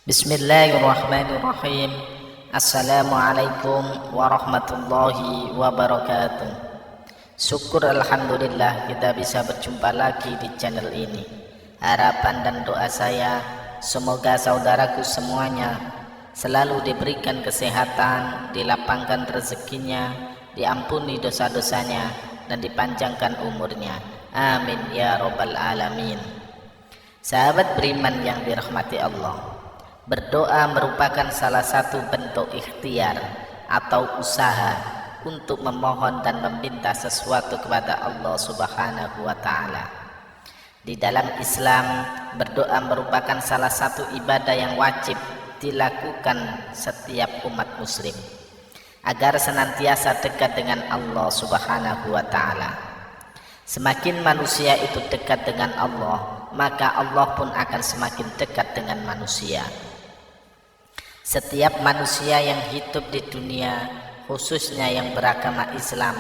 Bismillahirrahmanirrahim. Assalamualaikum warahmatullahi wabarakatuh. Syukur alhamdulillah kita bisa berjumpa lagi di channel ini. Harapan dan doa saya semoga saudaraku semuanya selalu diberikan kesehatan, dilapangkan rezekinya, diampuni dosa-dosanya, dan dipanjangkan umurnya. Amin ya rabbal alamin. Sahabat beriman yang dirahmati Allah, berdoa merupakan salah satu bentuk ikhtiar atau usaha untuk memohon dan meminta sesuatu kepada Allah Subhanahu wa Ta'ala. Di dalam Islam, berdoa merupakan salah satu ibadah yang wajib dilakukan setiap umat muslim agar senantiasa dekat dengan Allah Subhanahu wa Ta'ala. Semakin manusia itu dekat dengan Allah, maka Allah pun akan semakin dekat dengan manusia. Setiap manusia yang hidup di dunia, khususnya yang beragama Islam,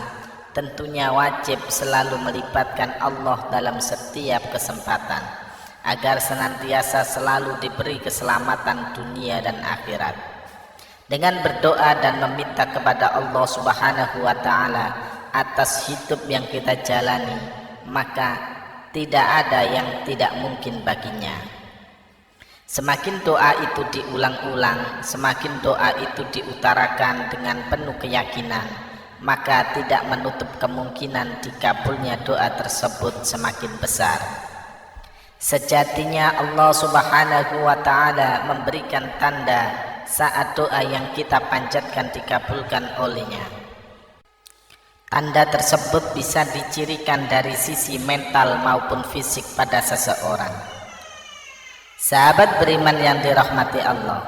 tentunya wajib selalu melibatkan Allah dalam setiap kesempatan agar senantiasa selalu diberi keselamatan dunia dan akhirat. Dengan berdoa dan meminta kepada Allah Subhanahu wa Ta'ala atas hidup yang kita jalani, maka tidak ada yang tidak mungkin baginya. Semakin doa itu diulang-ulang, semakin doa itu diutarakan dengan penuh keyakinan, maka tidak menutup kemungkinan dikabulnya doa tersebut semakin besar. Sejatinya Allah Subhanahu wa Ta'ala memberikan tanda saat doa yang kita panjatkan dikabulkan olehnya. Tanda tersebut bisa dicirikan dari sisi mental maupun fisik pada seseorang. Sahabat beriman yang dirahmati Allah,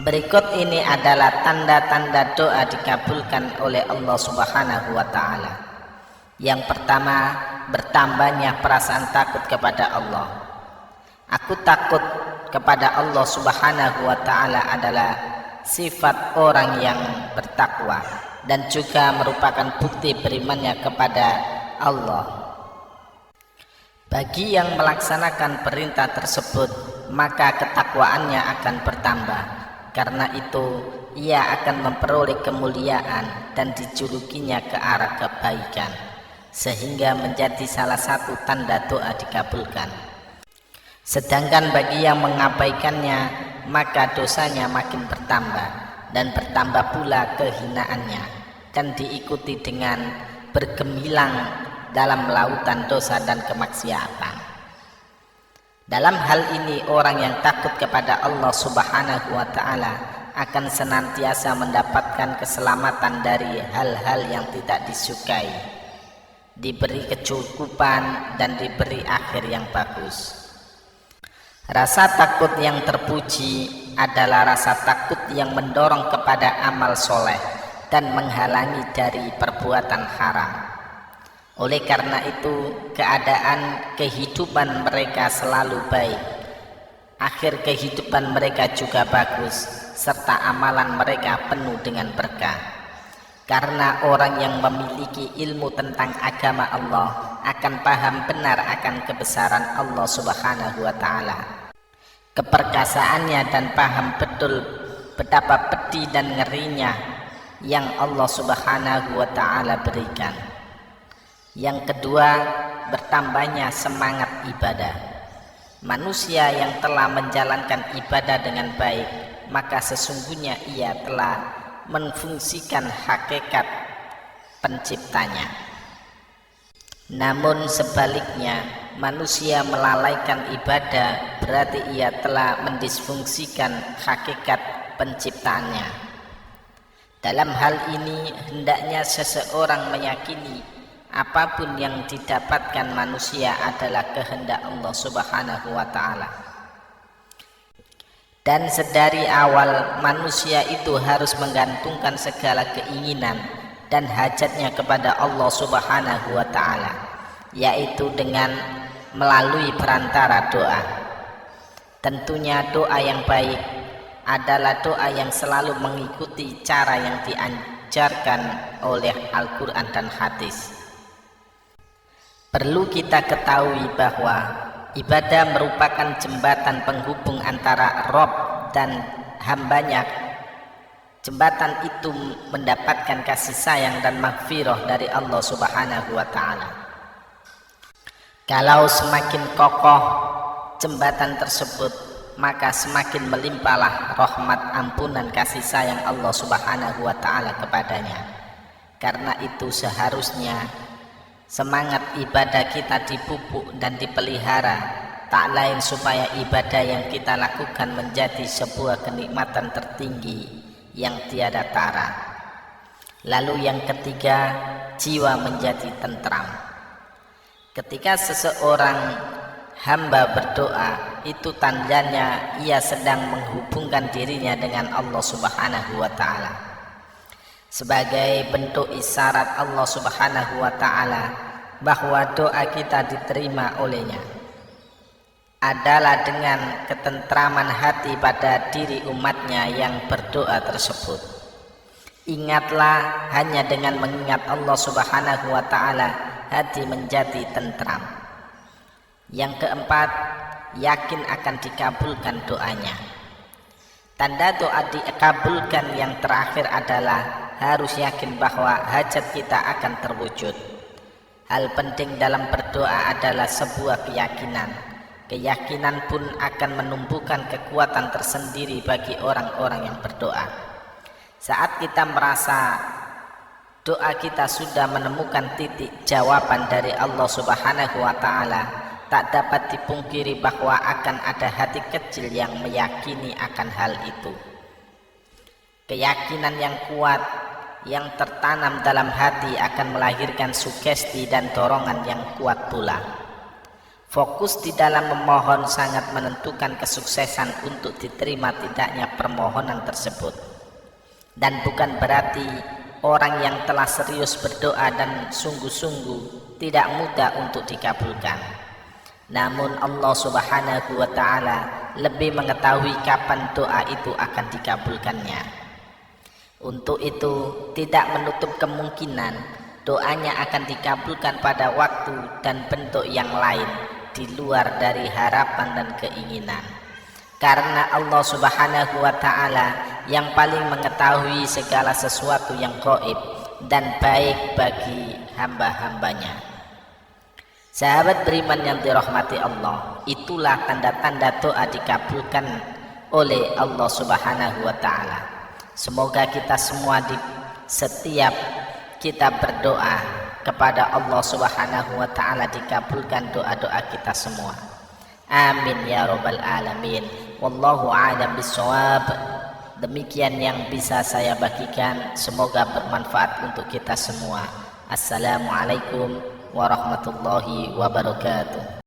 berikut ini adalah tanda-tanda doa dikabulkan oleh Allah Subhanahu wa Ta'ala. Yang pertama, bertambahnya perasaan takut kepada Allah. Aku takut kepada Allah Subhanahu wa Ta'ala adalah sifat orang yang bertakwa dan juga merupakan bukti berimannya kepada Allah. Bagi yang melaksanakan perintah tersebut, maka ketakwaannya akan bertambah. Karena itu, ia akan memperoleh kemuliaan dan dijulukinya ke arah kebaikan, sehingga menjadi salah satu tanda doa dikabulkan. Sedangkan bagi yang mengabaikannya, maka dosanya makin bertambah dan bertambah pula kehinaannya, dan diikuti dengan bergemilang dalam lautan dosa dan kemaksiatan. Dalam hal ini, orang yang takut kepada Allah Subhanahu wa Ta'ala akan senantiasa mendapatkan keselamatan dari hal-hal yang tidak disukai, diberi kecukupan, dan diberi akhir yang bagus. Rasa takut yang terpuji adalah rasa takut yang mendorong kepada amal soleh dan menghalangi dari perbuatan haram. Oleh karena itu, keadaan kehidupan mereka selalu baik, akhir kehidupan mereka juga bagus, serta amalan mereka penuh dengan berkah. Karena orang yang memiliki ilmu tentang agama Allah akan paham benar akan kebesaran Allah Subhanahu wa Ta'ala, keperkasaannya, dan paham betul betapa pedih dan ngerinya yang Allah Subhanahu wa Ta'ala berikan. Yang kedua, bertambahnya semangat ibadah. Manusia yang telah menjalankan ibadah dengan baik, maka sesungguhnya ia telah menfungsikan hakikat penciptanya. Namun sebaliknya, manusia melalaikan ibadah, berarti ia telah mendisfungsikan hakikat penciptaannya. Dalam hal ini, hendaknya seseorang meyakini apapun yang didapatkan manusia adalah kehendak Allah Subhanahu wa Ta'ala. Dan sedari awal, manusia itu harus menggantungkan segala keinginan dan hajatnya kepada Allah Subhanahu wa Ta'ala, yaitu dengan melalui perantara doa. Tentunya doa yang baik adalah doa yang selalu mengikuti cara yang diajarkan oleh Al-Quran dan hadis. Perlu kita ketahui bahwa ibadah merupakan jembatan penghubung antara Rabb dan hambanya, jembatan itu mendapatkan kasih sayang dan maghfirah dari Allah Subhanahu wa ta'ala. Kalau semakin kokoh jembatan tersebut, maka semakin melimpahlah rahmat, ampunan, kasih sayang Allah Subhanahu wa ta'ala kepadanya. Karena itu seharusnya semangat ibadah kita dipupuk dan dipelihara, tak lain supaya ibadah yang kita lakukan menjadi sebuah kenikmatan tertinggi yang tiada tara. Lalu yang ketiga, jiwa menjadi tentram. Ketika seseorang hamba berdoa, itu tandanya ia sedang menghubungkan dirinya dengan Allah Subhanahu wa ta'ala. Sebagai bentuk isyarat Allah Subhanahu wa ta'ala bahwa doa kita diterima olehnya adalah dengan ketentraman hati pada diri umatnya yang berdoa tersebut. Ingatlah, hanya dengan mengingat Allah Subhanahu wa ta'ala hati menjadi tentram. Yang keempat, yakin akan dikabulkan doanya. Tanda doa dikabulkan yang terakhir adalah harus yakin bahwa hajat kita akan terwujud. Hal penting dalam berdoa adalah sebuah keyakinan. Keyakinan pun akan menumbuhkan kekuatan tersendiri bagi orang-orang yang berdoa. Saat kita merasa doa kita sudah menemukan titik jawaban dari Allah Subhanahu wa ta'ala, tak dapat dipungkiri bahwa akan ada hati kecil yang meyakini akan hal itu. Keyakinan yang kuat yang tertanam dalam hati akan melahirkan sugesti dan dorongan yang kuat pula. Fokus di dalam memohon sangat menentukan kesuksesan untuk diterima tidaknya permohonan tersebut. Dan bukan berarti orang yang telah serius berdoa dan sungguh-sungguh tidak mudah untuk dikabulkan. Namun Allah Subhanahu wa ta'ala lebih mengetahui kapan doa itu akan dikabulkannya. Untuk itu tidak menutup kemungkinan doanya akan dikabulkan pada waktu dan bentuk yang lain di luar dari harapan dan keinginan. Karena Allah Subhanahu wa ta'ala yang paling mengetahui segala sesuatu yang gaib dan baik bagi hamba-hambanya. Sahabat beriman yang dirahmati Allah, itulah tanda-tanda doa dikabulkan oleh Allah Subhanahu wa ta'ala. Semoga kita semua di setiap kita berdoa kepada Allah Subhanahu wa ta'ala dikabulkan doa-doa kita semua. Amin ya rabbal alamin. Wallahu a'lam bishawab. Demikian yang bisa saya bagikan, semoga bermanfaat untuk kita semua. Assalamualaikum warahmatullahi wabarakatuh.